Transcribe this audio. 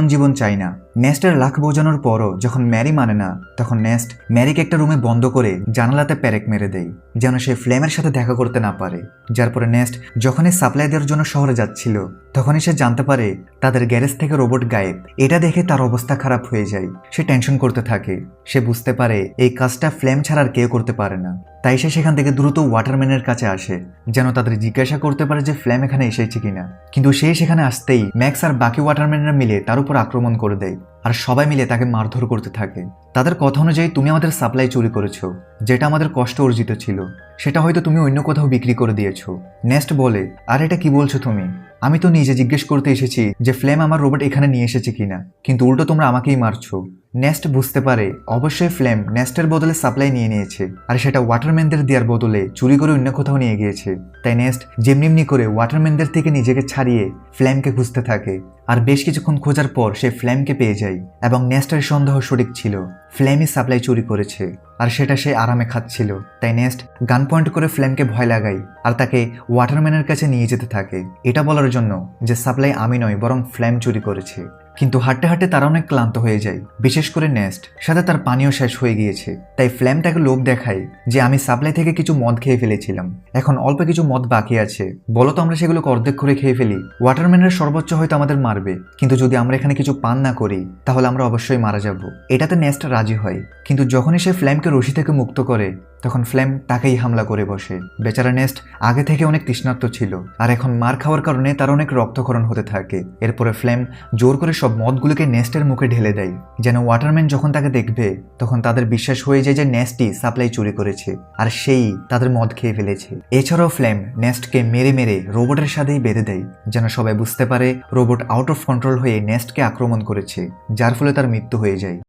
এমন জীবন চাই না। নেস্টের লাখ বোঝানোর পরও যখন ম্যারি মানে না, তখন নেস্ট ম্যারিকে একটা রুমে বন্ধ করে জানালাতে প্যারেক মেরে দেয় যেন সে ফ্লেমের সাথে দেখা করতে না পারে। যার পরে নেস্ট যখনই সাপ্লাই দেওয়ার জন্য শহরে যাচ্ছিল তখনই সে জানতে পারে তাদের গ্যারেজ থেকে রোবট গায়েব। এটা দেখে তার অবস্থা খারাপ হয়ে যায়। সে টেনশন করতে থাকে। সে বুঝতে পারে এই কাজটা ফ্লেম ছাড়া আর কেউ করতে পারে না। তাই সে সেখান থেকে দ্রুত ওয়াটারম্যানের কাছে আসে যেন তাদের জিজ্ঞাসা করতে পারে যে ফ্লেম এখানে এসেছে কিনা। কিন্তু সে সেখানে আসতেই ম্যাক্স আর বাকি ওয়াটারম্যানরা মিলে তার উপর আক্রমণ করে দেয় আর সবাই মিলে তাকে মারধর করতে থাকে। তাদের কথা অনুযায়ী তুমি আমাদের সাপ্লাই চুরি করেছো, যেটা আমাদের কষ্ট অর্জিত ছিল, সেটা হয়তো তুমি অন্য কোথাও বিক্রি করে দিয়েছো। নেস্ট বলে, আর এটা কি বলছো তুমি? আমি তো নিজে জিজ্ঞেস করতে এসেছি যে ফ্লেম আমার রোবট এখানে নিয়ে এসেছে কিনা, কিন্তু উল্টো তোমরা আমাকেই মারছো। নেস্ট বুঝতে পারে অবশ্যই ফ্লেম নেস্টের বদলে সাপ্লাই নিয়ে নিয়েছে আর সেটা ওয়াটারম্যানদের দেওয়ার বদলে চুরি করে অন্য কোথাও নিয়ে গিয়েছে। তাই নেস্ট যেমনি করে ওয়াটারম্যানদের থেকে নিজেকে ছাড়িয়ে ফ্লেমকে খুঁজতে থাকে আর বেশ কিছুক্ষণ খোঁজার পর সে ফ্লেমকে পেয়ে যায় এবং নেস্টের সন্দেহ সঠিক ছিল। ফ্লেমই সাপ্লাই চুরি করেছে আর সেটা সে আরামে খাচ্ছিল। তাই নেস্ট গান পয়েন্ট করে ফ্লেমকে ভয় লাগায় আর তাকে ওয়াটারম্যানের কাছে নিয়ে যেতে থাকে এটা বলার জন্য যে সাপ্লাই আমি নয় বরং ফ্লেম চুরি করেছে। কিন্তু হাঁটতে হাঁটতে তারা অনেক ক্লান্ত হয়ে যায়, বিশেষ করে নেস্ট। সাথে তার পানীয় শেষ হয়ে গিয়েছে। তাই ফ্লেম তাকে লোভ দেখায় যে আমি সাপ্লাই থেকে কিছু মদ খেয়ে ফেলেছিলাম, এখন অল্প কিছু মদ বাকি আছে, বলো তো আমরা সেগুলোকে অর্ধেক করে খেয়ে ফেলি। ওয়াটারম্যানের সর্বোচ্চ হয়তো আমাদের মারবে, কিন্তু যদি আমরা এখানে কিছু পান না করি তাহলে আমরা অবশ্যই মারা যাব। এটাতে নেস্ট রাজি হয়। কিন্তু যখনই সে ফ্লেমকে রশি থেকে মুক্ত করে তখন ফ্লেম তাকেই হামলা করে বসে। বেচারা নেস্ট আগে থেকে অনেক তৃষ্ণার্ত ছিল আর এখন মার খাওয়ার কারণে তার অনেক রক্তক্ষরণ হতে থাকে। এরপরে ফ্লেম জোর করে সব মদগুলোকে নেস্টের মুখে ঢেলে দেয় যেন ওয়াটারম্যান যখন তাকে দেখবে তখন তাদের বিশ্বাস হয়ে যায় যে নেস্টই সাপ্লাই চুরি করেছে আর সেই তাদের মদ খেয়ে ফেলেছে। এছাড়াও ফ্লেম নেস্টকে মেরে মেরে রোবটের সাথেই বেঁধে দেয় যেন সবাই বুঝতে পারে রোবট আউট অফ কন্ট্রোল হয়ে নেস্টকে আক্রমণ করেছে, যার ফলে তার মৃত্যু হয়ে যায়।